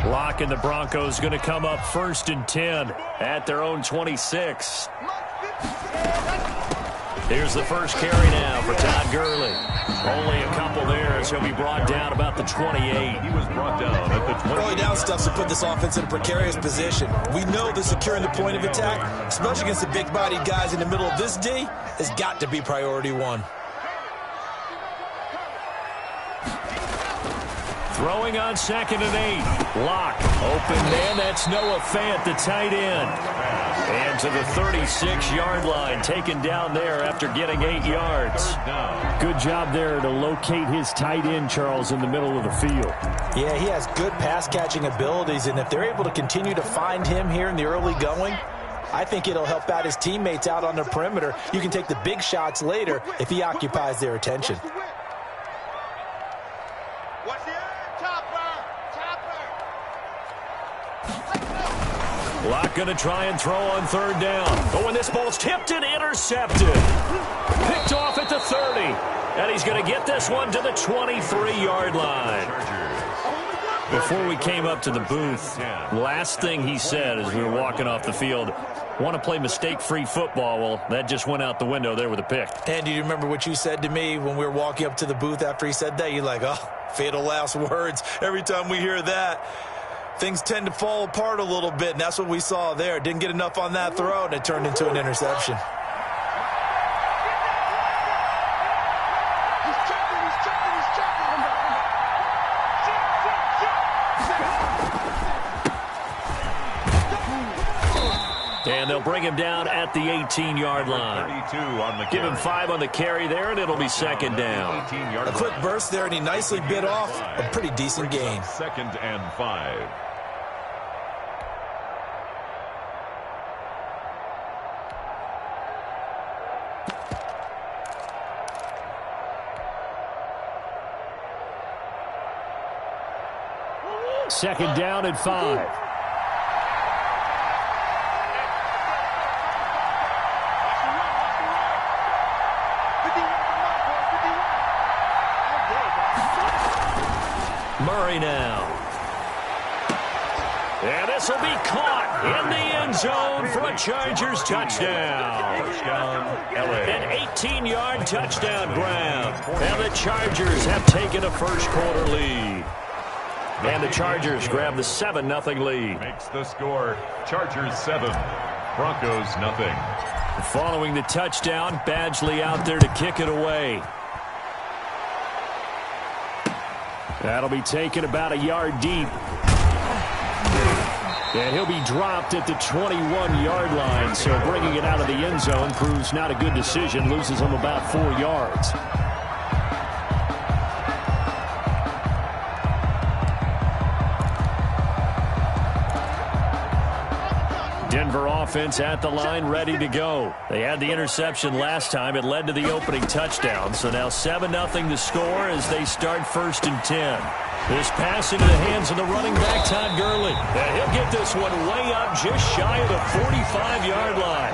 Clock and the Broncos going to come up 1st and 10 at their own 26. Here's the first carry now for Todd Gurley. Only a couple there as he'll be brought down about the 28. He was brought down at the 20. Early down stuff to put this offense in a precarious position. We know that securing the point of attack, especially against the big-bodied guys in the middle of this D, has got to be priority one. Throwing on 2nd and 8. Lock. Open man. That's Noah Fant, the tight end. And to the 36-yard line, taken down there after getting 8 yards. Good job there to locate his tight end, Charles, in the middle of the field. Yeah, he has good pass-catching abilities, and if they're able to continue to find him here in the early going, I think it'll help out his teammates out on the perimeter. You can take the big shots later if he occupies their attention. Lock going to try and throw on 3rd down. Oh, and this ball's tipped and intercepted. Picked off at the 30. And he's going to get this one to the 23-yard line. Before we came up to the booth, last thing he said as we were walking off the field, want to play mistake-free football. Well, that just went out the window there with a pick. And do you remember what you said to me when we were walking up to the booth after he said that? You're like, oh, fatal last words. Every time we hear that, things tend to fall apart a little bit, and that's what we saw there. Didn't get enough on that throw, and it turned into an interception. And they'll bring him down at the 18-yard line. 32 on the carry. Give him 5 on the carry there, and it'll be 2nd down. A quick burst there, and he nicely bit off a pretty decent gain. 2nd and 5. Second down at 5. Murray now. And this will be caught in the end zone for a Chargers touchdown. An 18-yard touchdown grab. And the Chargers have taken a first-quarter lead. And the Chargers grab the 7-0 lead. Makes the score Chargers 7, Broncos nothing. Following the touchdown, Badgley out there to kick it away. That'll be taken about a yard deep. And he'll be dropped at the 21-yard line, so bringing it out of the end zone proves not a good decision, loses him about 4 yards. Denver offense at the line, ready to go. They had the interception last time. It led to the opening touchdown. So now 7-0 the score as they start 1st and 10. This pass into the hands of the running back, Todd Gurley. And he'll get this one way up just shy of the 45-yard line.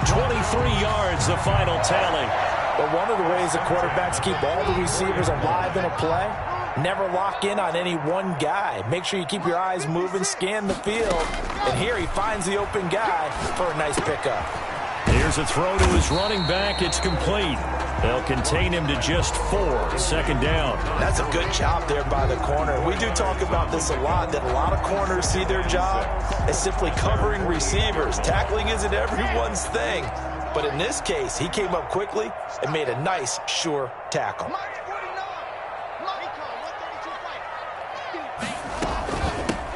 23 yards, the final tally. But one of the ways the quarterbacks keep all the receivers alive in a play, never lock in on any one guy. Make sure you keep your eyes moving, scan the field. And here he finds the open guy for a nice pickup. Here's a throw to his running back. It's complete. They'll contain him to just 4. 2nd down. That's a good job there by the corner. We do talk about this a lot, that a lot of corners see their job as simply covering receivers. Tackling isn't everyone's thing. But in this case, he came up quickly and made a nice, sure tackle.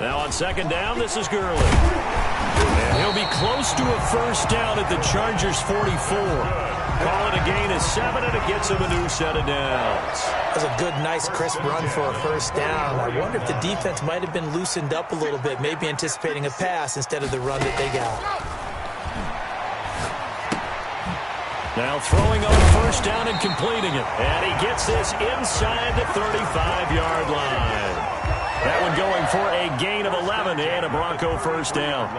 Now on 2nd down, this is Gurley. And he'll be close to a first down at the Chargers 44. Call it a gain of 7, and it gets him a new set of downs. That was a good, nice, crisp run for a first down. I wonder if the defense might have been loosened up a little bit, maybe anticipating a pass instead of the run that they got. Now throwing on 1st down and completing it. And he gets this inside the 35-yard line. That one going for a gain of 11 and a Bronco first down.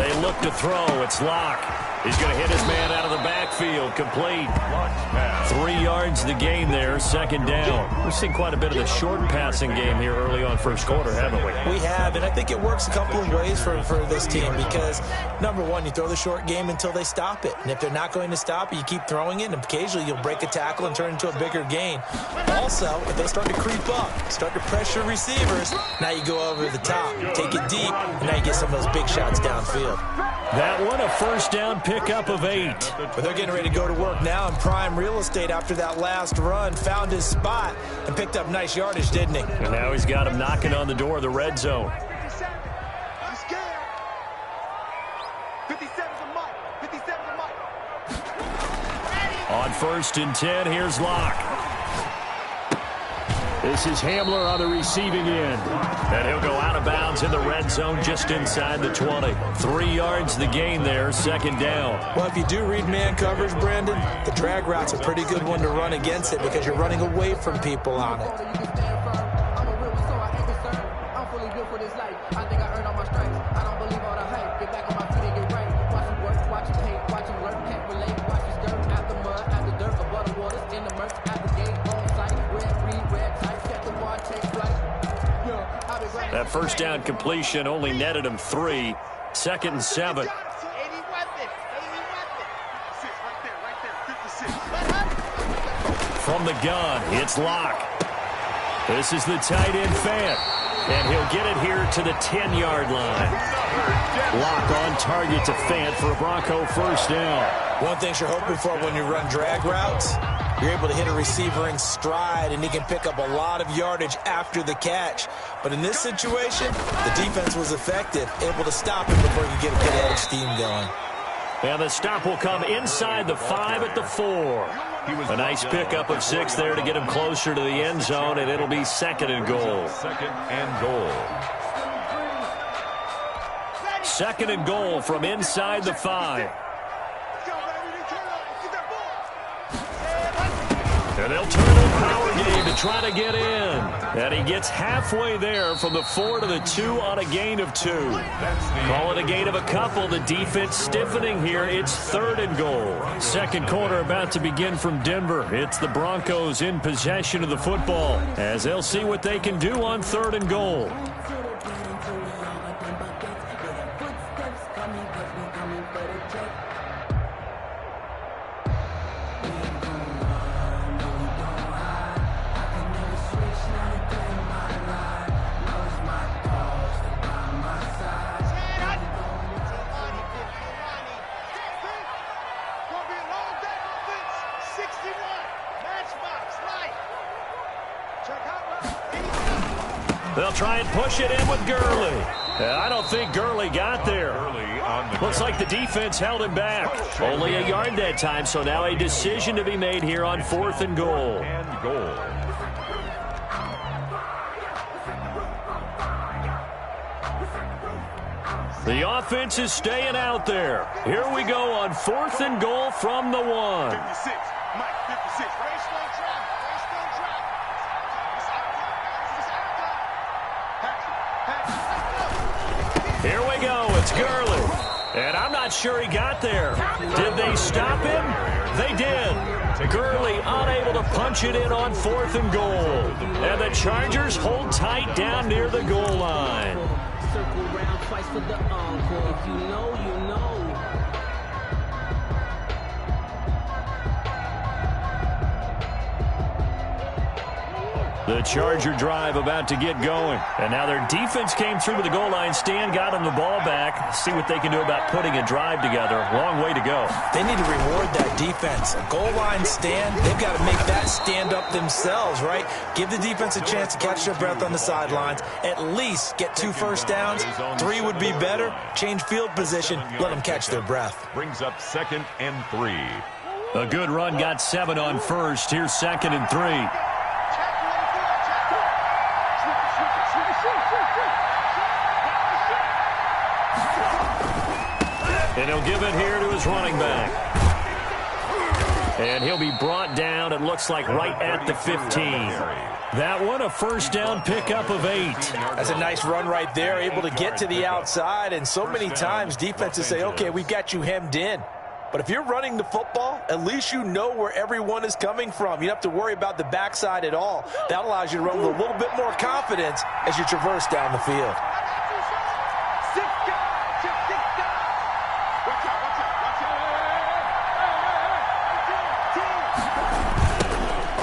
They look to throw. It's Locke. He's going to hit his man out of the backfield. Complete. 3 yards the gain there, second down. We've seen quite a bit of the short passing game here early on first quarter, haven't we? We have, and I think it works a couple of ways for this team because, number one, you throw the short game until they stop it. And if they're not going to stop it, you keep throwing it, and occasionally you'll break a tackle and turn it into a bigger gain. Also, if they start to creep up, start to pressure receivers, now you go over the top, take it deep, and now you get some of those big shots downfield. That one, a first down pickup of 8. But they're getting ready to go to work now in prime real estate after that last run. Found his spot and picked up nice yardage, didn't he? And now he's got him knocking on the door of the red zone. I'm scared. 57's a mic. 57's a mic. On 1st and 10, here's Locke. This is Hamler on the receiving end. And he'll go out of bounds in the red zone just inside the 20. 3 yards the gain there, second down. Well, if you do read man coverage, Brandon, the drag route's a pretty good one to run against it because you're running away from people on it. That first down completion only netted him 3. 2nd and 7. From the gun, it's Locke. This is the tight end Fant. And he'll get it here to the 10-yard line. Locke on target to Fant for a Bronco first down. One thing you're hoping for when you run drag routes, you're able to hit a receiver in stride, and he can pick up a lot of yardage after the catch. But in this situation, the defense was effective, able to stop him before you get a good edge steam going. And the stop will come inside the 5 at the 4. A nice pickup of 6 there to get him closer to the end zone, and it'll be 2nd and goal. 2nd and goal. 2nd and goal from inside the 5. And they'll turn to a power game to try to get in. And he gets halfway there from the 4 to the 2 on a gain of 2. Call it a gain of a couple. The defense stiffening here. It's 3rd and goal. Second quarter about to begin from Denver. It's the Broncos in possession of the football as they'll see what they can do on 3rd and goal. They'll try and push it in with Gurley. I don't think Gurley got there. Looks like the defense held him back. Only a yard that time, so now a decision to be made here on 4th and goal. The offense is staying out there. Here we go on 4th and goal from the 1. 56, Mike, 56. Race on track. Here we go. It's Gurley. And I'm not sure he got there. Did they stop him? They did. Gurley unable to punch it in on 4th and goal. And the Chargers hold tight down near the goal line. Circle round twice for the encore. If you know, you know. The Charger drive about to get going. And now their defense came through to the goal line. Stan got them the ball back. See what they can do about putting a drive together. Long way to go. They need to reward that defense. A goal line stand, they've got to make that stand up themselves, right? Give the defense a chance to catch their breath on the sidelines. At least get 2 first downs. 3 would be better. Change field position. Let them catch their breath. Brings up 2nd and 3. A good run got 7 on 1st. Here's 2nd and 3. And he'll give it here to his running back. And he'll be brought down, it looks like, right at the 15. That one, a first down pickup of 8. That's a nice run right there, able to get to the outside. And so many times defenses say, okay, we've got you hemmed in. But if you're running the football, at least you know where everyone is coming from. You don't have to worry about the backside at all. That allows you to run with a little bit more confidence as you traverse down the field.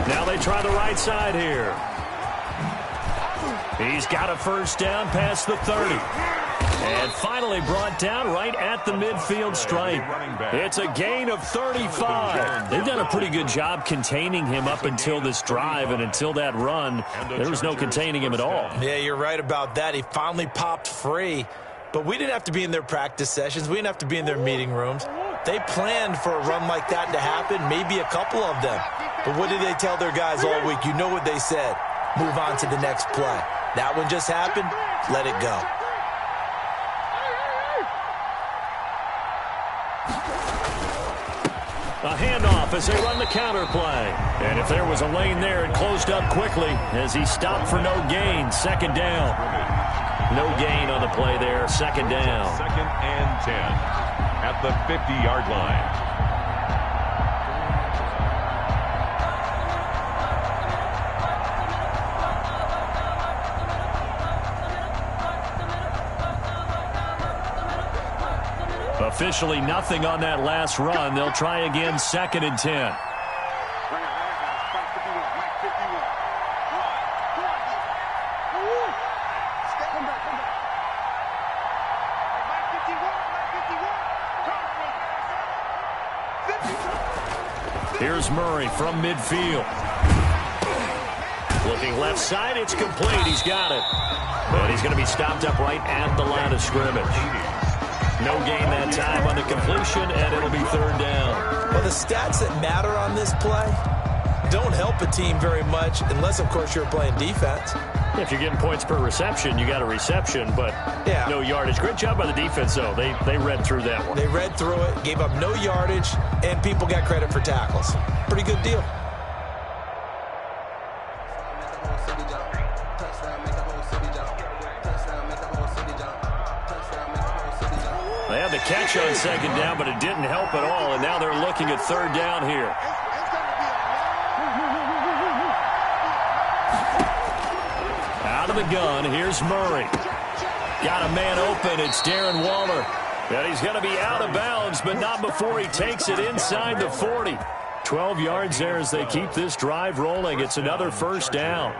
Now they try the right side here. He's got a first down past the 30. And finally brought down right at the midfield stripe. It's a gain of 35. They've done a pretty good job containing him up until this drive, and until that run, there was no containing him at all. Yeah, you're right about that. He finally popped free. But we didn't have to be in their practice sessions. We didn't have to be in their meeting rooms. They planned for a run like that to happen, maybe a couple of them. But what did they tell their guys all week? You know what they said. Move on to the next play. That one just happened. Let it go. A handoff as they run the counter play. And if there was a lane there, it closed up quickly as he stopped for no gain. Second down. No gain on the play there. Second down. 2nd and 10 at the 50-yard line. Officially nothing on that last run. They'll try again, 2nd and 10. Here's Murray from midfield. Looking left side, it's complete. He's got it. But he's going to be stopped up right at the line of scrimmage. No gain that time on the completion, and it'll be 3rd down. Well, the stats that matter on this play don't help a team very much unless, of course, you're playing defense. If you're getting points per reception, you got a reception, but no yardage. Great job by the defense, though. They read through that one. They read through it, gave up no yardage, and people got credit for tackles. Pretty good deal. They had the catch on 2nd down, but it didn't help at all, and now they're looking at 3rd down here. Out of the gun, here's Murray. Got a man open, it's Darren Waller. And he's going to be out of bounds, but not before he takes it inside the 40. 12 yards there as they keep this drive rolling. It's another first down.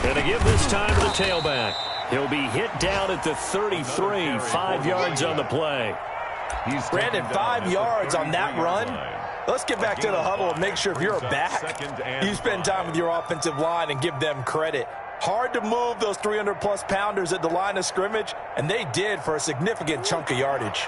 And they give this time to the tailback. He'll be hit down at the 33, 5 yards on the play. Brandon, 5 yards on that run. Let's get back to the huddle and make sure if you're a back, you spend time with your offensive line and give them credit. Hard to move those 300-plus pounders at the line of scrimmage, and they did for a significant chunk of yardage.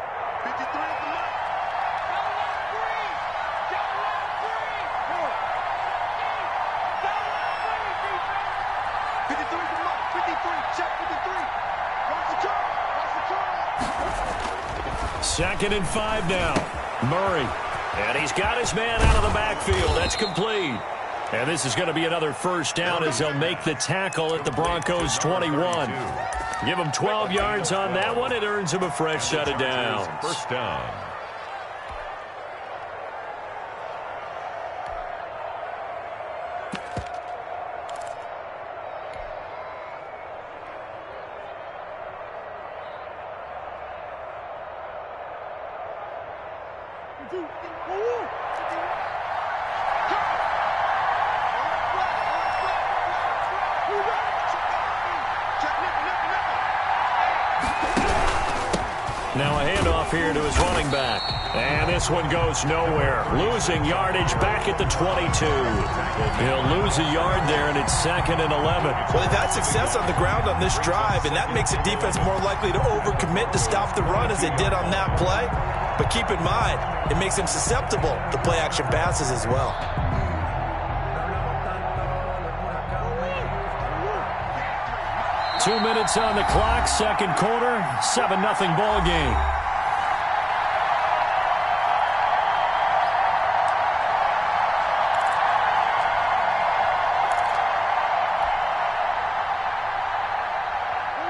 Second and 5 now. Murray. And he's got his man out of the backfield. That's complete. And this is going to be another first down as they'll make the tackle at the Broncos 21. Give him 12 yards on that one. It earns him a fresh set of downs. First down. Now a handoff here to his running back. And this one goes nowhere. Losing yardage back at the 22. He'll lose a yard there, and it's 2nd and 11. Well, they've had success on the ground on this drive, and that makes the defense more likely to overcommit to stop the run as they did on that play. But keep in mind, it makes them susceptible to play-action passes as well. Two minutes on the clock, second quarter, 7-0 ball game.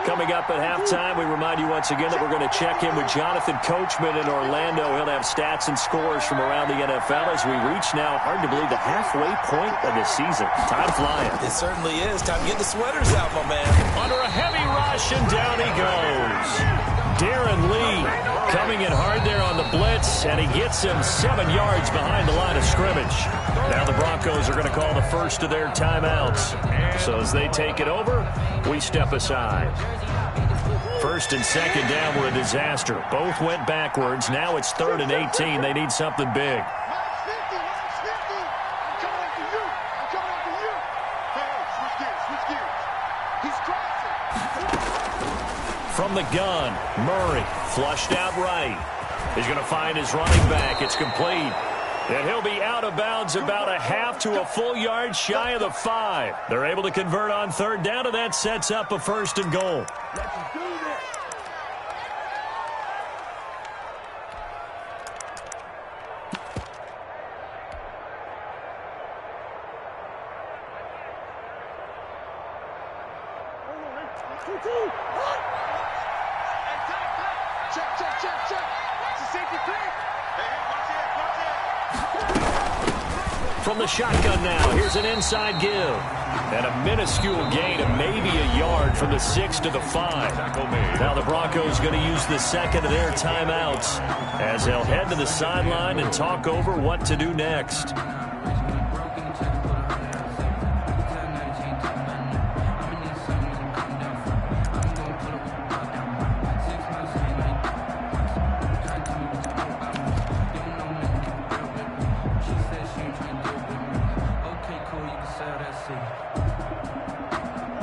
Coming up at halftime, we remind you once again that we're going to check in with Jonathan Coachman in Orlando. He'll have stats and scores from around the NFL as we reach now, hard to believe, the halfway point of the season. Time flying. It certainly is. Time to get the sweaters out, my man. Under a heavy rush, and down he goes. Darren Lee coming in hard there on the blitz, and he gets him 7 yards behind the line of scrimmage. Now the Broncos are going to call the first of their timeouts. So as they take it over, we step aside. First and second down were a disaster. Both went backwards. Now it's 3rd and 18. They need something big. From the gun, Murray flushed out right. He's going to find his running back. It's complete. And he'll be out of bounds about a half to a full yard shy of the 5. They're able to convert on 3rd down, and that sets up a 1st and goal. Let's do this. From the shotgun now, here's an inside give. And a minuscule gain of maybe a yard from the 6 to the 5. Now the Broncos going to use the second of their timeouts as they'll head to the sideline and talk over what to do next.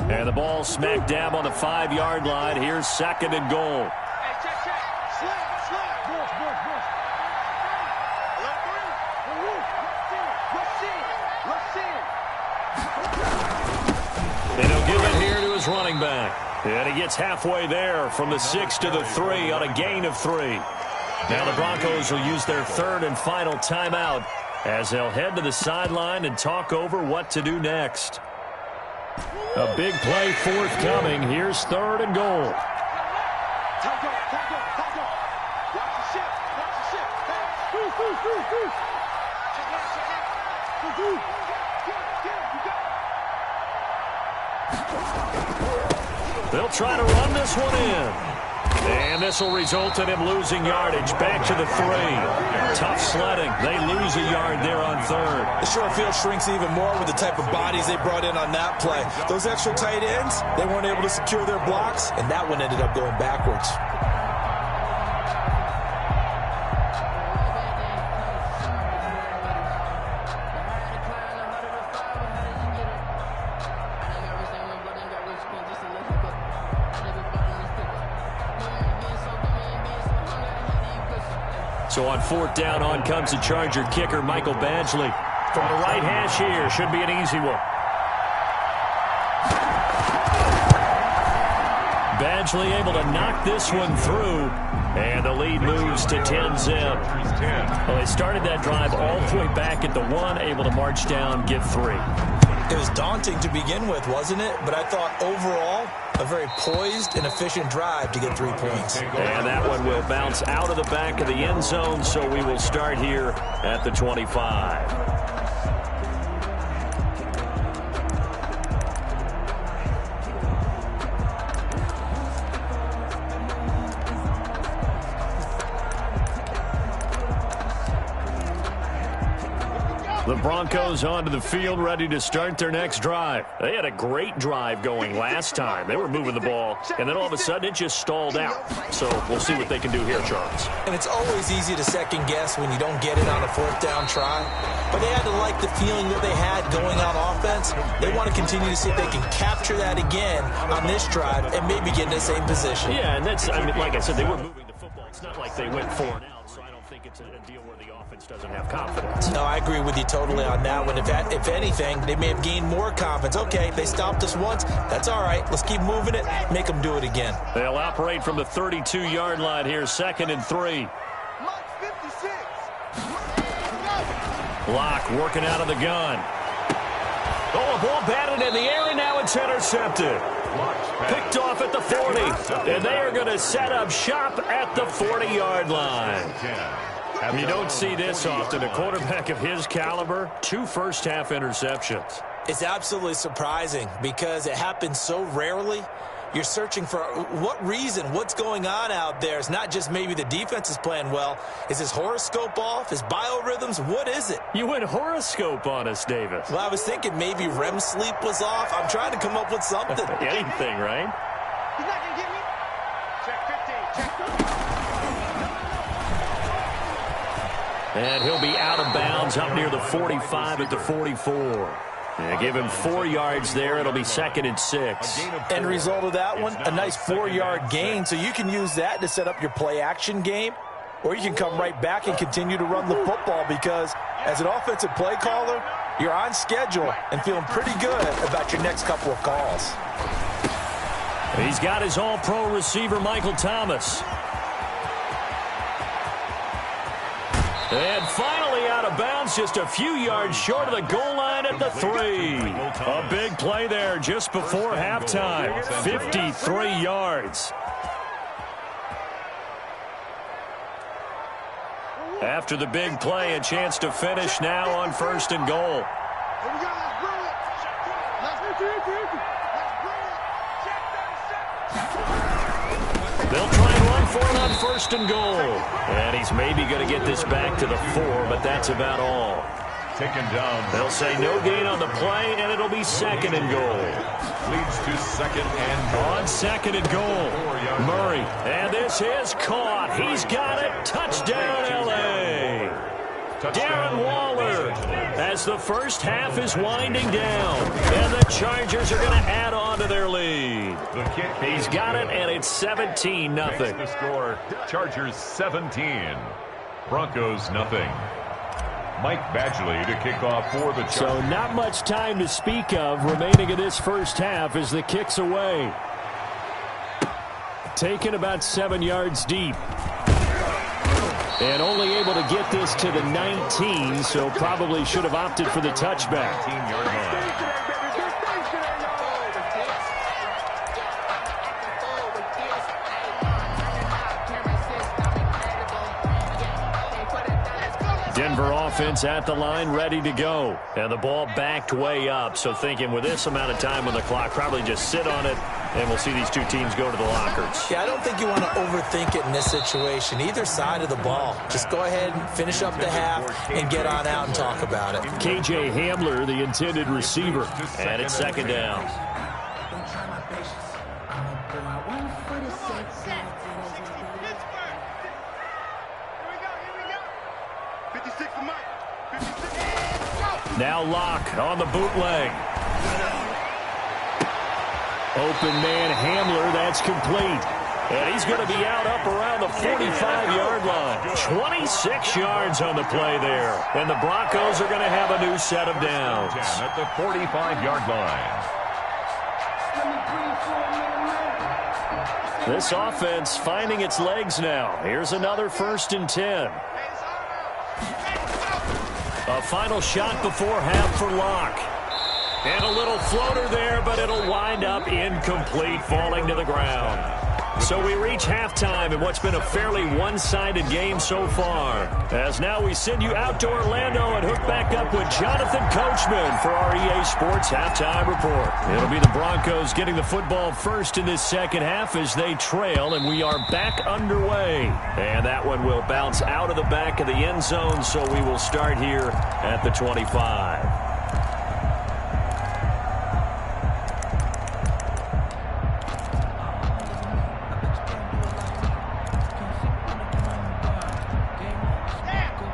And the ball smack dab on the 5-yard line. Here's 2nd and goal. Hey, check. Slide. And he'll give it here to his running back. And he gets halfway there from the 6 to the 3 on a gain of 3. Now the Broncos will use their 3rd and final timeout as they'll head to the sideline and talk over what to do next. A big play forthcoming. Here's 3rd and goal. Time go. Watch the ship. Hey. They'll try to run this one in. And this will result in him losing yardage back to the 3. Tough sledding. They lose a yard there on 3rd. The short field shrinks even more with the type of bodies they brought in on that play. Those extra tight ends, they weren't able to secure their blocks, and that one ended up going backwards. So on 4th down, on comes the Charger kicker, Michael Badgley. From the right hash here, should be an easy one. Badgley able to knock this one through, and the lead moves to 10-zip. Well, they started that drive all the way back at the 1, able to march down, get 3. It was daunting to begin with, wasn't it? But I thought overall, a very poised and efficient drive to get 3 points. And that one will bounce out of the back of the end zone, so we will start here at the 25. The The Broncos onto the field, ready to start their next drive. They had a great drive going last time. They were moving the ball, and then all of a sudden it just stalled out. So we'll see what they can do here, Charles. And it's always easy to second guess when you don't get it on a fourth down try. But they had to like the feeling that they had going on offense. They want to continue to see if they can capture that again on this drive and maybe get in the same position. Yeah, and that's, I mean, like I said, they were moving the football. It's not like they went 4 and out, so I don't think it's a deal where the offense doesn't have confidence. No, I agree with you totally on that one. If anything, they may have gained more confidence. Okay, they stopped us once. That's all right. Let's keep moving it. Make them do it again. They'll operate from the 32-yard line here, 2nd and 3. Locke working out of the gun. Oh, a ball batted in the air, and now it's intercepted. Picked off at the 40, and they are going to set up shop at the 40-yard line. You don't see this often. A quarterback of his caliber, 2 first-half interceptions. It's absolutely surprising because it happens so rarely. You're searching for what reason, what's going on out there. It's not just maybe the defense is playing well. Is his horoscope off? His biorhythms? What is it? You went horoscope on us, Davis. Well, I was thinking maybe REM sleep was off. I'm trying to come up with something. Anything, right? He's not going to get me. Check 15. Check 15. And he'll be out of bounds up near the 45 at the 44. Yeah, give him 4 yards there. It'll be 2nd and 6. End result of that one, a nice 4-yard gain. So you can use that to set up your play-action game, or you can come right back and continue to run the football because as an offensive play caller, you're on schedule and feeling pretty good about your next couple of calls. He's got his all-pro receiver, Michael Thomas. And finally out of bounds, just a few yards short of the goal line at the 3. A big play there just before halftime. 53 yards. After the big play, a chance to finish now on 1st and goal. They'll try and run for it on 1st and goal. And he's maybe going to get this back to the 4, but that's about all. Taken down. They'll say no gain on the play, and it'll be 2nd and goal. Leads to 2nd and goal. On 2nd and goal, Murray. And this is caught. He's got it. Touchdown, L.A. Darren Waller, as the first half is winding down, and the Chargers are going to add on to their lead. He's got it, and it's 17-0. The score, Chargers 17, Broncos nothing. Mike Badgley to kick off for the Chargers. So not much time to speak of remaining in this first half as the kick's away. Taken about 7 yards deep. And only able to get this to the 19, so probably should have opted for the touchback. 19-yard line. Denver offense at the line, ready to go. And the ball backed way up, so thinking with this amount of time on the clock, probably just sit on it, and we'll see these two teams go to the lockers. Yeah, I don't think you want to overthink it in this situation. Either side of the ball. Just go ahead and finish up the half and get on out and talk about it. KJ Hamler, the intended receiver. And it's 2nd down. Now Locke on the bootleg. Open man Hamler, that's complete. And he's going to be out up around the 45-yard line. 26 yards on the play there. And the Broncos are going to have a new set of downs. At the 45-yard line. This offense finding its legs now. Here's another 1st and 10. A final shot before half for Locke. And a little floater there, but it'll wind up incomplete, falling to the ground. So we reach halftime in what's been a fairly one-sided game so far. As now we send you out to Orlando and hook back up with Jonathan Coachman for our EA Sports Halftime Report. It'll be the Broncos getting the football first in this second half as they trail, and we are back underway. And that one will bounce out of the back of the end zone, so we will start here at the 25.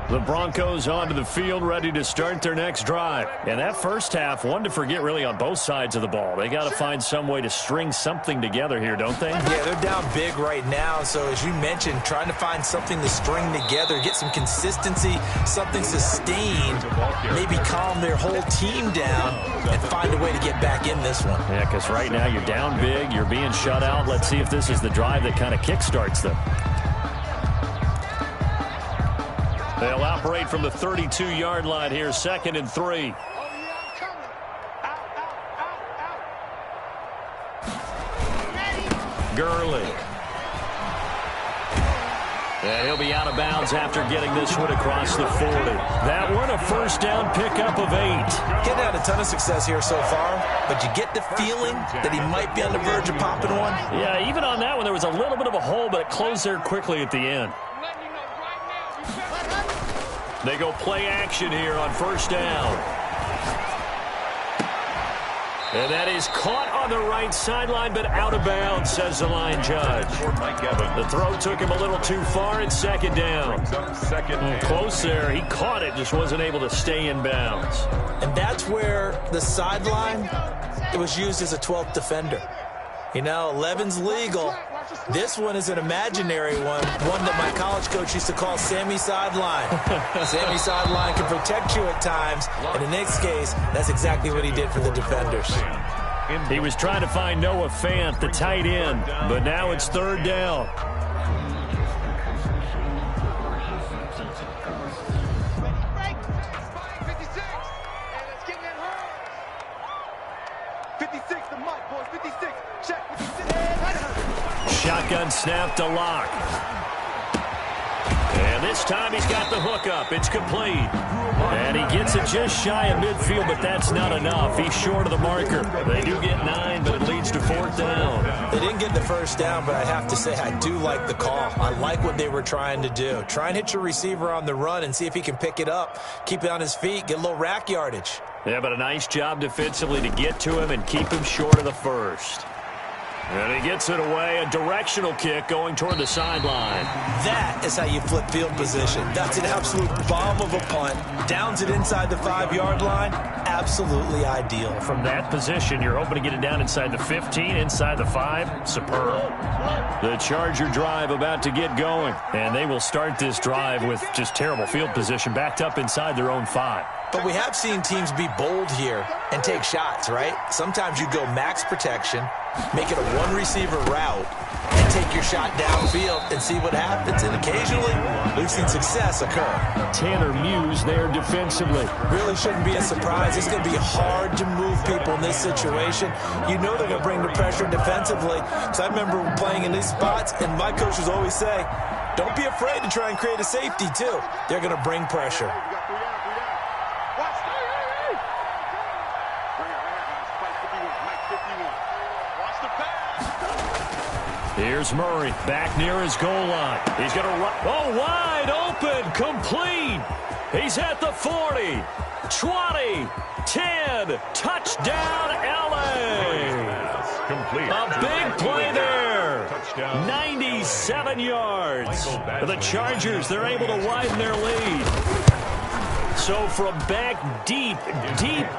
The Broncos onto the field, ready to start their next drive. And that first half, one to forget really on both sides of the ball. They got to find some way to string something together here, don't they? Yeah, they're down big right now. So as you mentioned, trying to find something to string together, get some consistency, something sustained, maybe calm their whole team down and find a way to get back in this one. Yeah, because right now you're down big, you're being shut out. Let's see if this is the drive that kind of kickstarts them. They'll operate from the 32-yard line here, 2nd and 3. Gurley. And he'll be out of bounds after getting this one across the 40. That one, a first down pickup of 8. Getting had a ton of success here so far, but you get the feeling that he might be on the verge of popping one. Yeah, even on that one, there was a little bit of a hole, but it closed there quickly at the end. They go play action here on first down. And that is caught on the right sideline, but out of bounds, says the line judge. The throw took him a little too far at 2nd down. Close there. He caught it, just wasn't able to stay in bounds. And that's where the sideline, it was used as a 12th defender. You know, 11's legal. This one is an imaginary one that my college coach used to call Sammy Sideline. Sammy Sideline can protect you at times, and in this case, that's exactly what he did for the defenders. He was trying to find Noah Fant, the tight end, but now it's 3rd down. Shotgun snap to Lock. And this time he's got the hook up. It's complete. And he gets it just shy of midfield, but that's not enough. He's short of the marker. They do get 9, but it leads to 4th down. They didn't get the first down, but I have to say I do like the call. I like what they were trying to do. Try and hit your receiver on the run and see if he can pick it up. Keep it on his feet. Get a little rack yardage. Yeah, but a nice job defensively to get to him and keep him short of the first. And he gets it away, a directional kick going toward the sideline. That is how you flip field position. That's an absolute bomb of a punt. Downs it inside the 5-yard line. Absolutely ideal. From that position, you're hoping to get it down inside the 15, inside the 5. Superb. The Charger drive about to get going. And they will start this drive with just terrible field position, backed up inside their own 5. But we have seen teams be bold here and take shots, right? Sometimes you go max protection, make it a one-receiver route, and take your shot downfield and see what happens. And occasionally, we've seen success occur. Tanner Muse there defensively. Really shouldn't be a surprise. It's going to be hard to move people in this situation. You know they're going to bring the pressure defensively. So I remember playing in these spots, and my coaches always say, don't be afraid to try and create a safety, too. They're going to bring pressure. Here's Murray back near his goal line. He's going to run. Oh, wide open, complete. He's at the 40, 20, 10. Touchdown, L.A. Complete. A big play there. 97 yards. The Chargers, they're able to widen their lead. So from back deep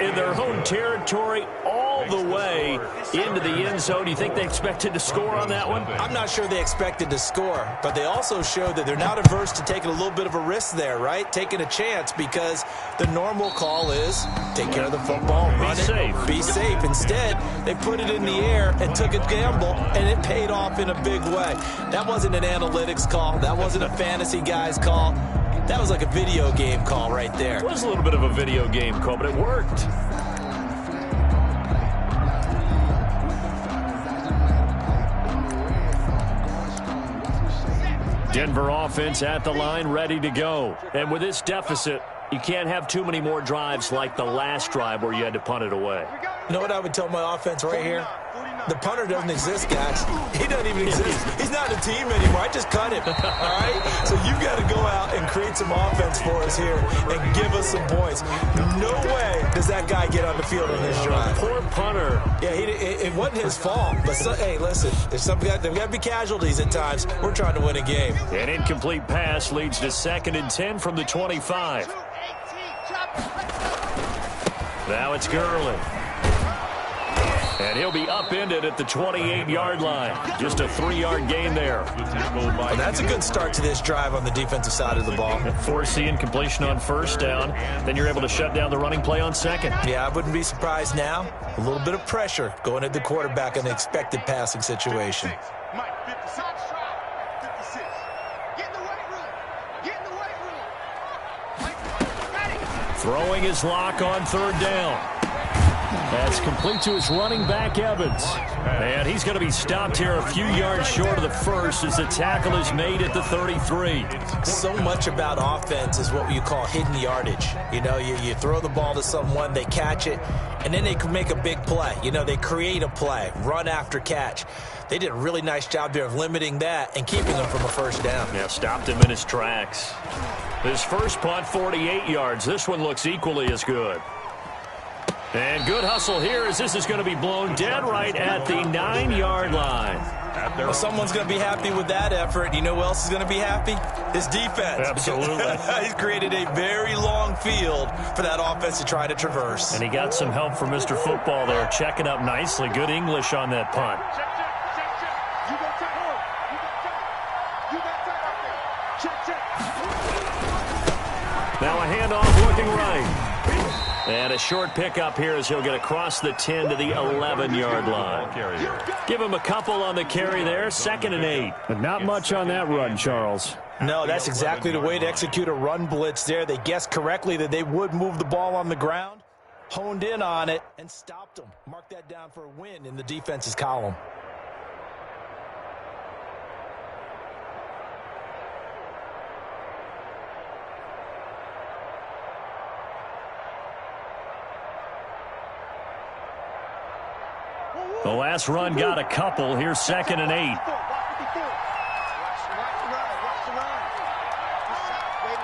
in their home territory, all the way into the end zone, do you think they expected to score on that one? I'm not sure they expected to score, but they also showed that they're not averse to taking a little bit of a risk there, right? Taking a chance, because the normal call is take care of the football, run it, be safe. Instead, they put it in the air and took a gamble, and it paid off in a big way. That wasn't an analytics call. That wasn't a fantasy guy's call. That was like a video game call right there. It was a little bit of a video game call, but it worked. Denver offense at the line, ready to go. And with this deficit, you can't have too many more drives like the last drive where you had to punt it away. You know what I would tell my offense right here? The punter doesn't exist, guys. He doesn't even exist. He's not a team anymore. I just cut him, all right? So you've got to go out and create some offense for us here and give us some points. No way does that guy get on the field in this drive. Poor punter. Yeah, it wasn't his fault. But, hey, listen, there's got to be casualties at times. We're trying to win a game. An incomplete pass leads to 2nd and 10 from the 25. Now it's Gurley. And he'll be upended at the 28-yard line. Just a 3-yard gain there. Well, that's a good start to this drive on the defensive side of the ball. Force the incompletion on 1st down. Then you're able to shut down the running play on 2nd. Yeah, I wouldn't be surprised now. A little bit of pressure going at the quarterback in an expected passing situation. Mike, 56. 56. Get in the weight room. Get in the weight room. Got it. Throwing his lock on 3rd down. That's complete to his running back, Evans. And he's going to be stopped here a few yards short of the first as the tackle is made at the 33. So much about offense is what you call hidden yardage. You know, you throw the ball to someone, they catch it, and then they can make a big play. You know, they create a play, run after catch. They did a really nice job there of limiting that and keeping them from a 1st down. Yeah, stopped him in his tracks. His first punt, 48 yards. This one looks equally as good. And good hustle here as this is going to be blown dead right at the 9-yard line. Well, someone's going to be happy with that effort. You know who else is going to be happy? His defense. Absolutely. He's created a very long field for that offense to try to traverse. And he got some help from Mr. Football there, checking up nicely. Good English on that punt. You got tight home. You got tight out there. Check. Now a handoff looking right. And a short pickup here as he'll get across the 10 to the 11-yard line. Give him a couple on the carry there, 2nd and 8. But not much on that run, Charles. No, that's exactly the way to execute a run blitz there. They guessed correctly that they would move the ball on the ground, honed in on it, and stopped them. Mark that down for a win in the defense's column. The last run got a couple. Here's 2nd and 8. Watch the run.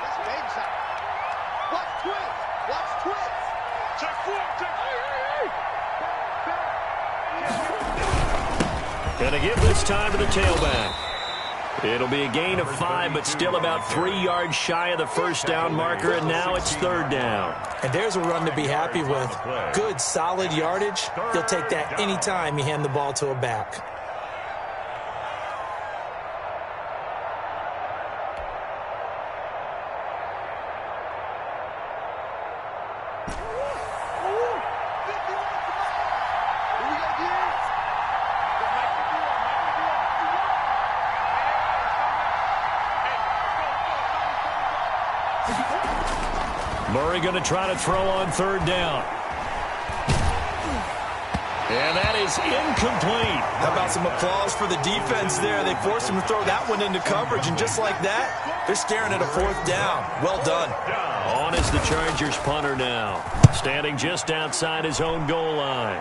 That's a baby shot. Watch twins. Check 4. Gonna give this time to the tailback. It'll be a gain of 5, but still about 3 yards shy of the 1st down marker, and now it's 3rd down. And there's a run to be happy with. Good, solid yardage. They'll take that anytime you hand the ball to a back. Murray going to try to throw on 3rd down. And that is incomplete. How about some applause for the defense there? They forced him to throw that one into coverage, and just like that, they're staring at a 4th down. Well done. On is the Chargers punter now, standing just outside his own goal line.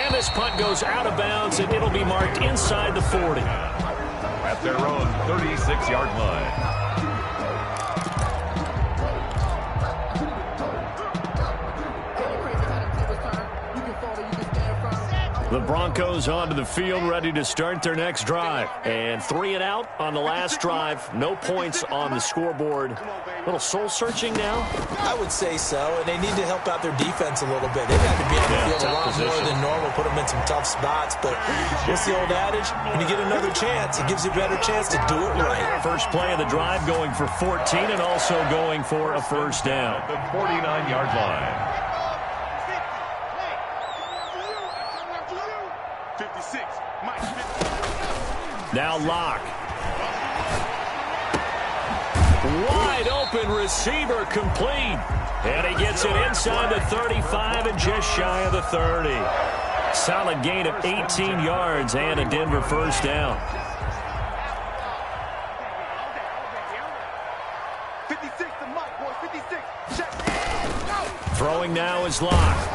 And this punt goes out of bounds, and it'll be marked inside the 40. At their own 36-yard line. The Broncos onto the field, ready to start their next drive. And 3 and out on the last drive. No points on the scoreboard. A little soul-searching now? I would say so, and they need to help out their defense a little bit. They've had to be on the field a lot more than normal, put them in some tough spots. But what's the old adage? When you get another chance, it gives you a better chance to do it right. First play of the drive going for 14 and also going for a 1st down. The 49-yard line. 56. Mike, 50. Now Locke. Wide open receiver complete. And he gets it inside the 35 and just shy of the 30. Solid gain of 18 yards and a Denver 1st down. Throwing now is Locke.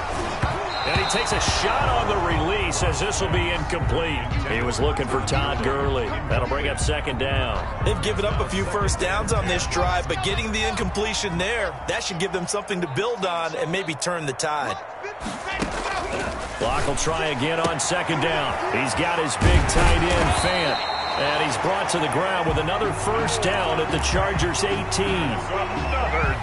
And he takes a shot on the release as this will be incomplete. He was looking for Todd Gurley. That'll bring up second down. They've given up a few first downs on this drive, but getting the incompletion there, that should give them something to build on and maybe turn the tide. Locke will try again on second down. He's got his big tight end, Fant. And he's brought to the ground with another first down at the Chargers' 18.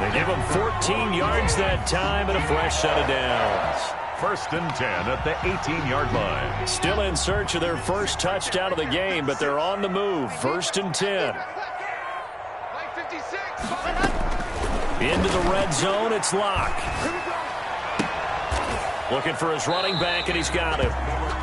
They give him 14 yards that time and a fresh set of downs. 1st and 10 at the 18-yard line. Still in search of their first touchdown of the game, but they're on the move. 1st and 10. Into the red zone, it's Locke. Looking for his running back, and he's got him.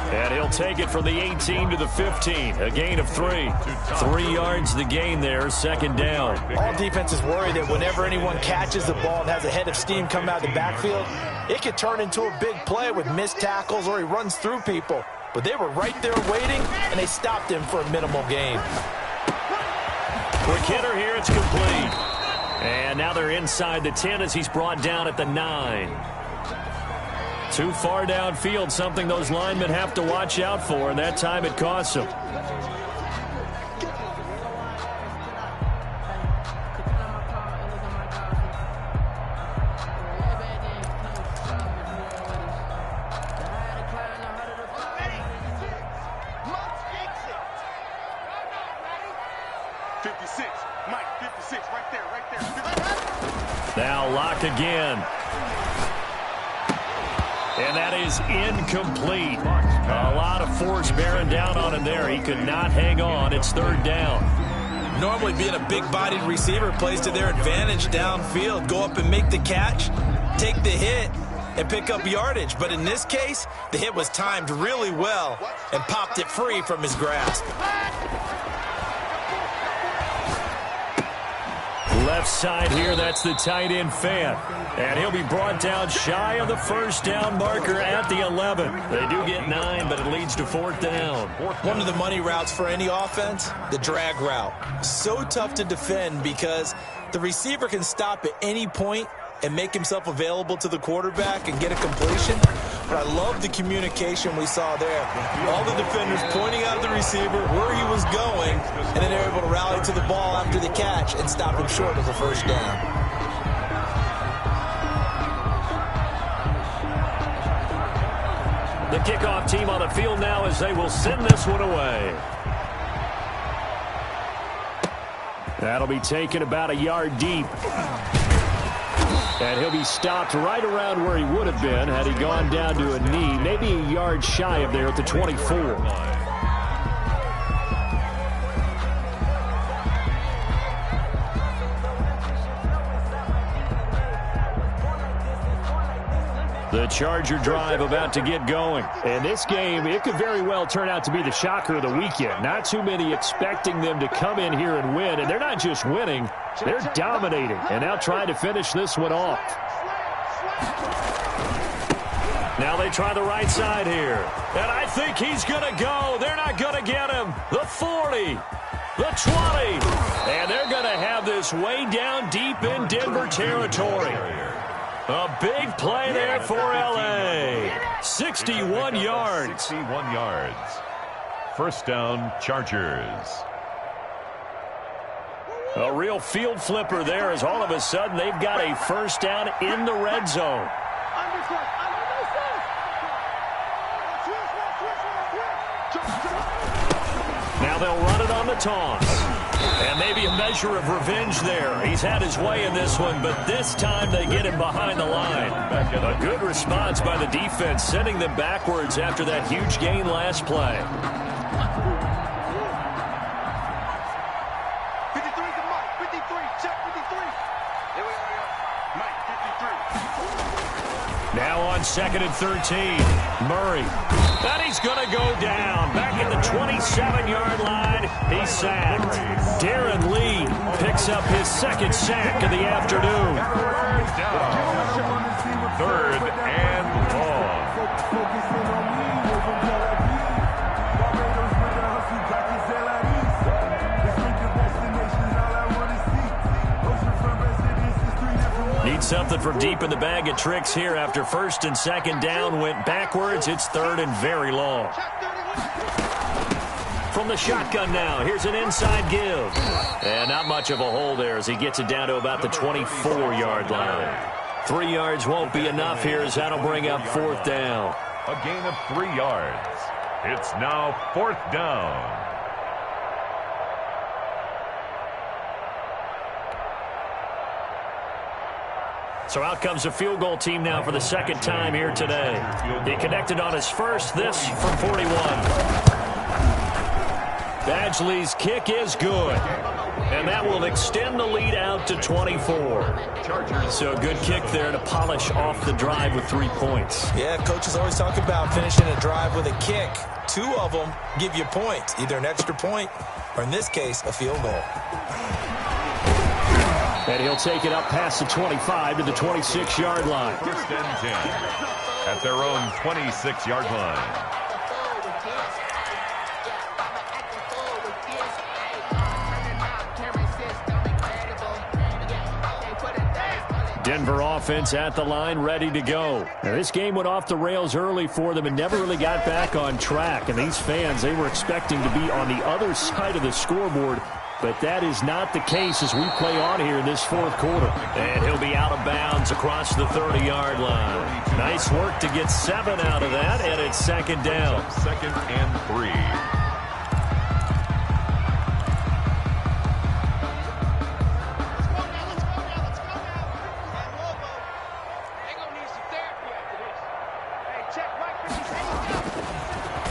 And he'll take it from the 18 to the 15. A gain of 3. 3 yards the gain there, second down. All defenses worry that whenever anyone catches the ball and has a head of steam come out of the backfield, it could turn into a big play with missed tackles or he runs through people. But they were right there waiting, and they stopped him for a minimal gain. Quick hitter here, it's complete. And now they're inside the 10 as he's brought down at the 9. Too far downfield, something those linemen have to watch out for, and that time it costs them. Now Locke again. And that is incomplete. A lot of force bearing down on him there. He could not hang on. It's third down. Normally being a big-bodied receiver plays to their advantage downfield. Go up and make the catch, take the hit, and pick up yardage. But in this case, the hit was timed really well and popped it free from his grasp. Left side here, that's the tight end, Fant. And he'll be brought down shy of the first down marker at the 11. They do get 9, but it leads to fourth down. One of the money routes for any offense, the drag route. So tough to defend because the receiver can stop at any point and make himself available to the quarterback and get a completion. But I love the communication we saw there. All the defenders pointing out the receiver where he was going, and then they're able to rally to the ball after the catch and stop him short of the first down. The kickoff team on the field now as they will send this one away. That'll be taken about a yard deep. And he'll be stopped right around where he would have been had he gone down to a knee, maybe a yard shy of there at the 24. The Charger drive about to get going. And this game, it could very well turn out to be the shocker of the weekend. Not too many expecting them to come in here and win. And they're not just winning, they're dominating. And now trying to finish this one off. Now they try the right side here. And I think he's going to go. They're not going to get him. The 40. The 20. And they're going to have this way down deep in Denver territory. A big play there for L.A. 61 yards. 61 yards. First down, Chargers. A real field flipper there as all of a sudden they've got a first down in the red zone. Now they'll run it on the toss. And maybe a measure of revenge there. He's had his way in this one, but this time they get him behind the line. A good response by the defense, sending them backwards after that huge gain last play. 53 to Mike. 53. Check 53. Here we are. Mike, 53. Now on 2nd and 13. Murray. And he's going to go down. Back at the 27-yard line. He's sacked. Darren Lee picks up his second sack of the afternoon. Third and long. Needs something from deep in the bag of tricks here after first and second down went backwards. It's third and very long. From the shotgun now, here's an inside give. And not much of a hole there as he gets it down to about the 24-yard line. 3 yards won't be enough here as that'll bring up fourth down. A gain of 3 yards. It's now fourth down. So out comes the field goal team now for the second time here today. He connected on his first, this from 41. Badgley's kick is good. And that will extend the lead out to 24. So a good kick there to polish off the drive with 3 points. Yeah, coaches always talk about finishing a drive with a kick. 2 of them give you points, either an extra point or, in this case, a field goal. And he'll take it up past the 25 to the 26-yard line. First and 10 at their own 26-yard line. Denver offense at the line, ready to go. Now, this game went off the rails early for them and never really got back on track. And these fans, they were expecting to be on the other side of the scoreboard. But that is not the case as we play on here in this fourth quarter. And he'll be out of bounds across the 30-yard line. Nice work to get 7 out of that, and it's second down. Second and 3.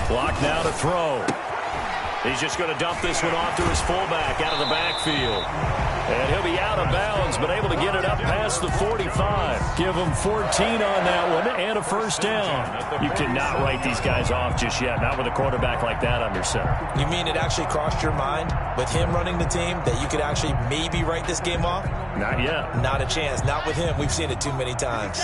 Block now to throw. He's just going to dump this one off to his fullback out of the backfield. And he'll be out of bounds, but able to get it up past the 45. Give him 14 on that one and a first down. You cannot write these guys off just yet, not with a quarterback like that under center. You mean it actually crossed your mind with him running the team that you could actually maybe write this game off? Not yet. Not a chance. Not with him. We've seen it too many times.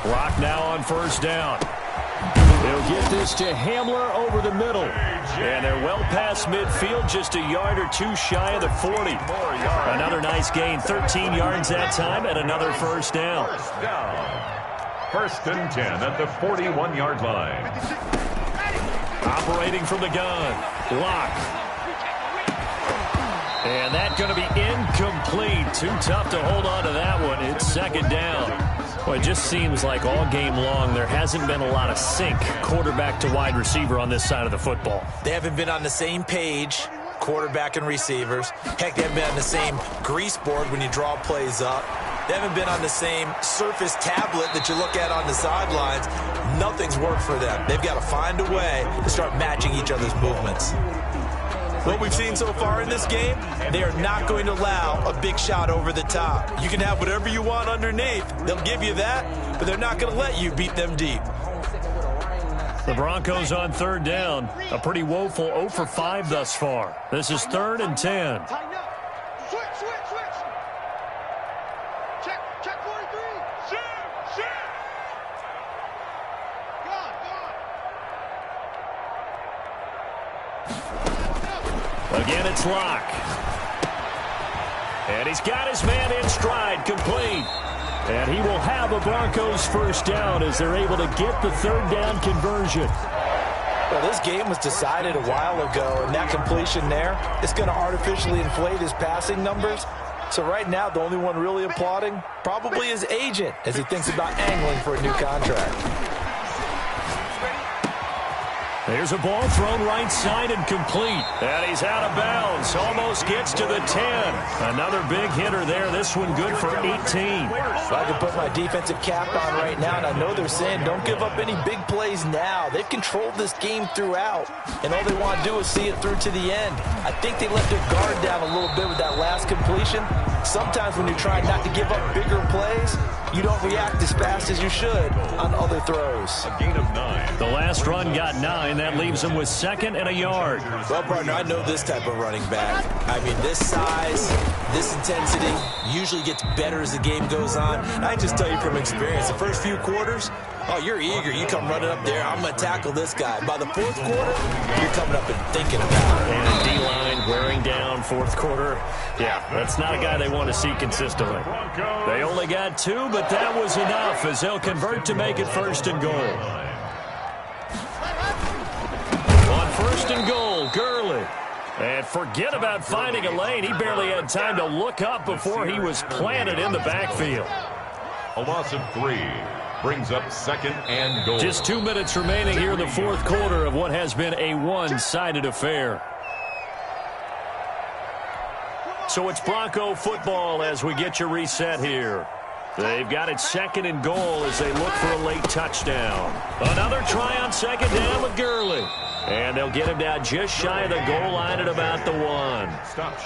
Block now on first down. They'll get this to Hamler over the middle. And they're well past midfield, just a yard or 2 shy of the 40. Another nice gain, 13 yards that time, and another first down. First and 10 at the 41-yard line. Operating from the gun. Lock. And that's going to be incomplete. Too tough to hold on to that one. It's second down. Well, it just seems like all game long there hasn't been a lot of sync quarterback to wide receiver on this side of the football. They haven't been on the same page, quarterback and receivers. Heck, they haven't been on the same grease board when you draw plays up. They haven't been on the same surface tablet that you look at on the sidelines. Nothing's worked for them. They've got to find a way to start matching each other's movements. What we've seen so far in this game, they are not going to allow a big shot over the top. You can have whatever you want underneath. They'll give you that, but they're not going to let you beat them deep. The Broncos on third down. A pretty woeful 0 for 5 thus far. This is third and 10. Check 43. Shoot. Again, it's Lock. And he's got his man in stride, complete. And he will have a Broncos first down as they're able to get the third down conversion. Well, this game was decided a while ago, and that completion there is going to artificially inflate his passing numbers. So right now, the only one really applauding probably his agent as he thinks about angling for a new contract. There's a ball thrown right side and complete. And he's out of bounds. Almost gets to the 10. Another big hitter there. This one good for 18. Well, I can put my defensive cap on right now, and I know they're saying don't give up any big plays now. They've controlled this game throughout, and all they want to do is see it through to the end. I think they let their guard down a little bit with that last completion. sometimes when you're trying not to give up bigger plays, you don't react as fast as you should on other throws. A gain of 9. The last run got 9. That leaves him with 2nd and a yard. Well, partner, I know this type of running back. I mean, this size, this intensity usually gets better as the game goes on. I just tell you from experience, the first few quarters, oh, you're eager. You come running up there, I'm going to tackle this guy. By the 4th quarter, you're coming up and thinking about it. And D-line wearing down 4th quarter. Yeah, that's not a guy they want to see consistently. They only got 2, but that was enough as they'll convert to make it 1st and goal. On 1st and goal, Gurley. And forget about finding a lane. He barely had time to look up before he was planted in the backfield. A loss of 3 brings up 2nd and goal. Just 2 minutes remaining here in the 4th quarter of what has been a one-sided affair. So it's Bronco football as we get your reset here. They've got it 2nd and goal as they look for a late touchdown. Another try on 2nd down with Gurley. And they'll get him down just shy of the goal line at about the 1.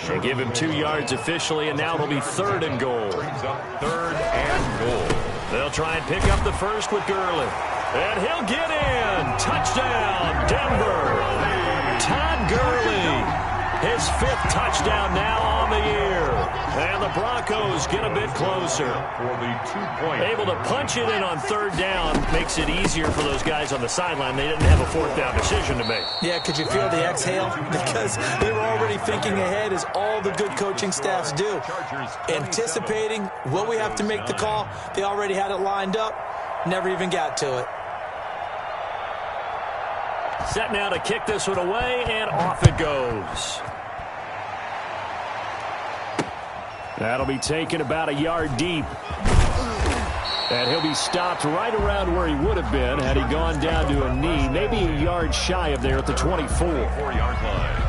They give him 2 yards officially, and now it'll be 3rd and goal. Brings up 3rd and goal. They'll try and pick up the 1st with Gurley. And he'll get in. Touchdown, Denver. Todd Gurley. His 5th touchdown now on the year. And the Broncos get a bit closer. For the 2-point. Able to punch it in on 3rd down makes it easier for those guys on the sideline. They didn't have a 4th down decision to make. Yeah, could you feel the exhale? Because they were already thinking ahead, as all the good coaching staffs do. Anticipating, will we have to make the call? They already had it lined up. Never even got to it. Set now to kick this one away, and off it goes. That'll be taken about a yard deep. And he'll be stopped right around where he would have been had he gone down to a knee, maybe a yard shy of there at the 24. 4-yard line.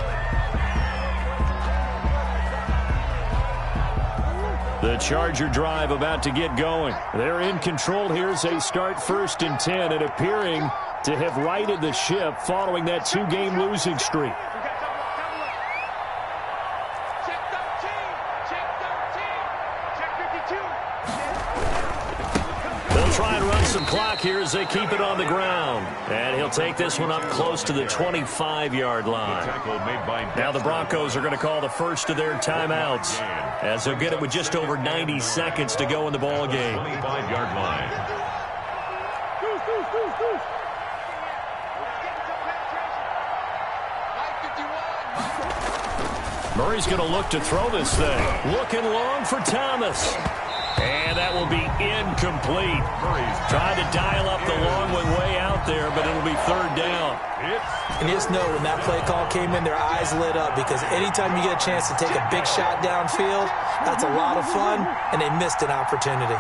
The Charger drive about to get going. They're in control here as they start 1st and 10 and appearing to have righted the ship following that 2-game losing streak. Check 13. Check 13. Check 52. They'll try and run some clock here as they keep it on the ground. And he'll take this one up close to the 25-yard line. Now the Broncos are going to call the first of their timeouts as they'll get it with just over 90 seconds to go in the ball game. 25-yard line. Murray's going to look to throw this thing. Looking long for Thomas. And that will be incomplete. Murray's trying to dial up the long one way out there, but it'll be 3rd down. And just know when that play call came in, their eyes lit up, because anytime you get a chance to take a big shot downfield, that's a lot of fun, and they missed an opportunity.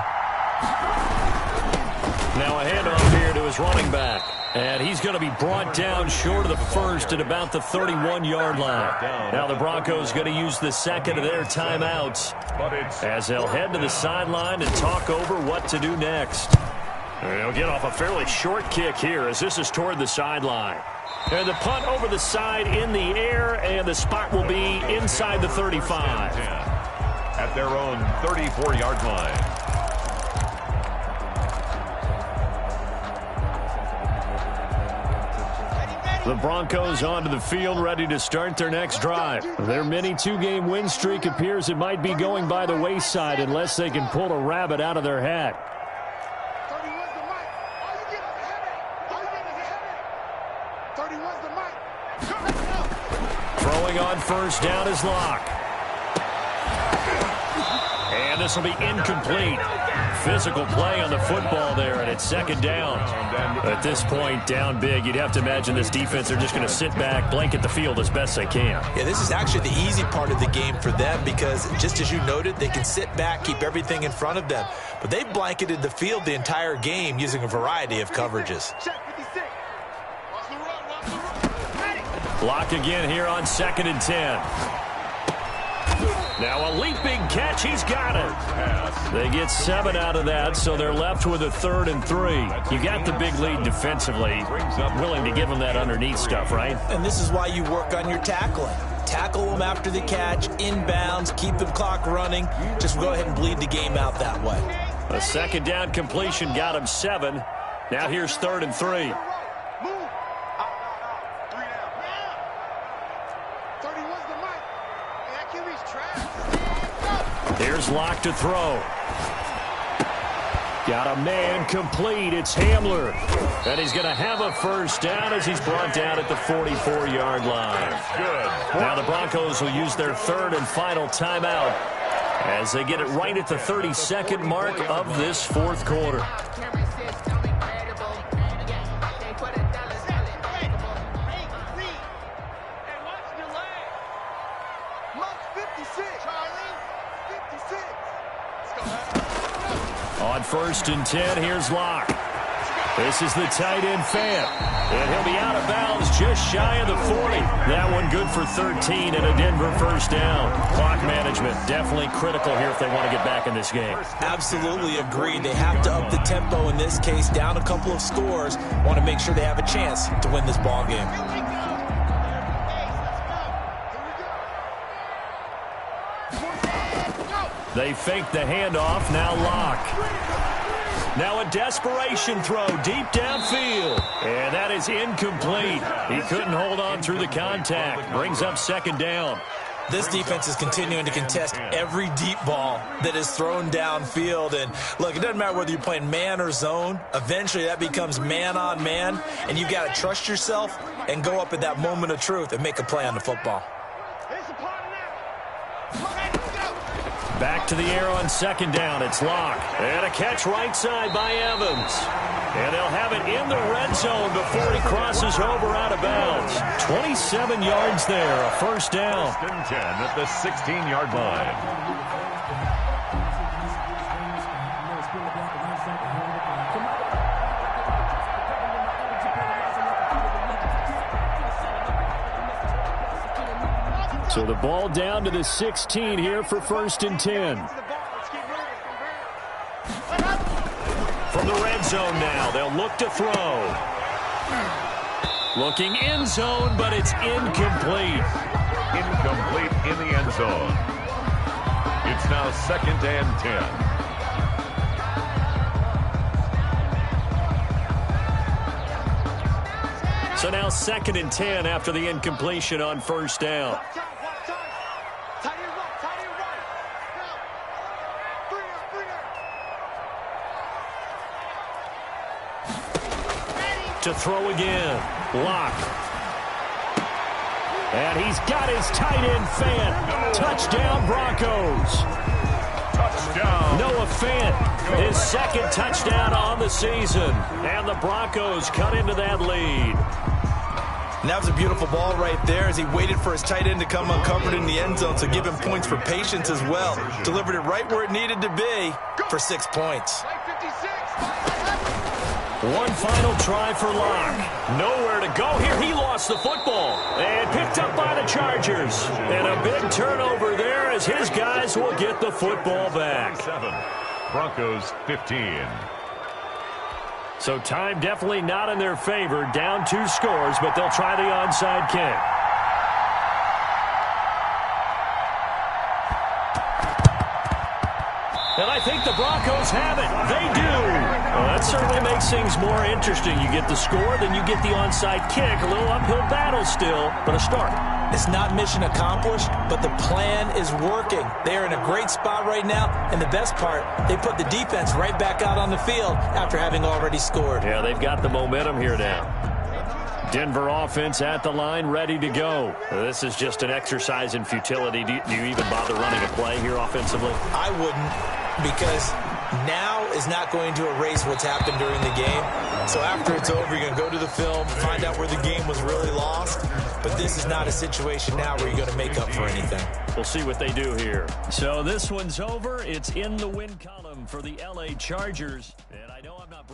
Now a handoff here to his running back. And he's going to be brought down short of the 1st at about the 31-yard line. Now the Broncos going to use the 2nd of their timeouts as they'll head to the sideline and talk over what to do next. They'll get off a fairly short kick here as this is toward the sideline. And the punt over the side in the air, and the spot will be inside the 35. At their own 34-yard line. The Broncos onto the field, ready to start their next drive. Their mini 2-game win streak appears it might be going by the wayside unless they can pull a rabbit out of their hat. 31's the mic. All you get is a headache. All you get is a headache. 31's the mic. Come on. Throwing on 1st down is Locke. And this will be incomplete. Physical play on the football there, and it's 2nd down. At this point, down big, you'd have to imagine this defense are just going to sit back, blanket the field as best they can. Yeah, this is actually the easy part of the game for them because, just as you noted, they can sit back, keep everything in front of them. But they've blanketed the field the entire game using a variety of coverages. Check 56. Watch the run. Watch the run. Locke again here on 2nd and 10. Now a leaping catch. He's got it. They get 7 out of that, so they're left with a 3rd and 3. You got the big lead defensively. Willing to give them that underneath stuff, right? And this is why you work on your tackling. tackle them after the catch, inbounds, keep the clock running. Just go ahead and bleed the game out that way. A second down completion got him 7. Now here's 3rd and 3. Here's Locke to throw. Got a man complete. It's Hamler. And he's going to have a first down as he's brought down at the 44-yard line. Good. Now the Broncos will use their 3rd and final timeout as they get it right at the 32nd mark of this 4th quarter. On 1st and 10, here's Locke. This is the tight end fan. And he'll be out of bounds just shy of the 40. That one good for 13 and a Denver first down. Clock management definitely critical here if they want to get back in this game. Absolutely agreed. They have to up the tempo in this case, down a couple of scores. Want to make sure they have a chance to win this ball game. They fake the handoff. Now Locke. Now a desperation throw deep downfield. And that is incomplete. He couldn't hold on through the contact. Brings up 2nd down. This defense is continuing to contest every deep ball that is thrown downfield. And look, it doesn't matter whether you're playing man or zone. Eventually that becomes man on man. And you've got to trust yourself and go up at that moment of truth and make a play on the football. Back to the air on 2nd down. It's Locke. And a catch right side by Evans. And they'll have it in the red zone before he crosses over out of bounds. 27 yards there, a first down. 1st and 10 at the 16-yard line. So the ball down to the 16 here for 1st and 10. From the red zone now, they'll look to throw. Looking end zone, but it's incomplete. Incomplete in the end zone. It's now 2nd and 10. So now 2nd and 10 after the incompletion on 1st down. To throw again. Locke. And he's got his tight end fan. Touchdown Broncos. Touchdown. Noah Fant, his 2nd touchdown on the season. And the Broncos cut into that lead. And that was a beautiful ball right there as he waited for his tight end to come uncovered in the end zone, so give him points for patience as well. Delivered it right where it needed to be for 6 points. One final try for Locke. Nowhere to go here. He lost the football. And picked up by the Chargers. And a big turnover there as his guys will get the football back. 7. Broncos 15. So time definitely not in their favor. Down 2 scores, but they'll try the onside kick. And I think the Broncos have it. They do. Well, that certainly makes things more interesting. You get the score, then you get the onside kick. A little uphill battle still, but a start. It's not mission accomplished, but the plan is working. They are in a great spot right now, and the best part, they put the defense right back out on the field after having already scored. Yeah, they've got the momentum here now. Denver offense at the line, ready to go. This is just an exercise in futility. Do you even bother running a play here offensively? I wouldn't, because now is not going to erase what's happened during the game. So after it's over, you're going to go to the film, find out where the game was really lost. But this is not a situation now where you're going to make up for anything. We'll see what they do here. So this one's over. It's in the win column for the LA Chargers. And I know I'm not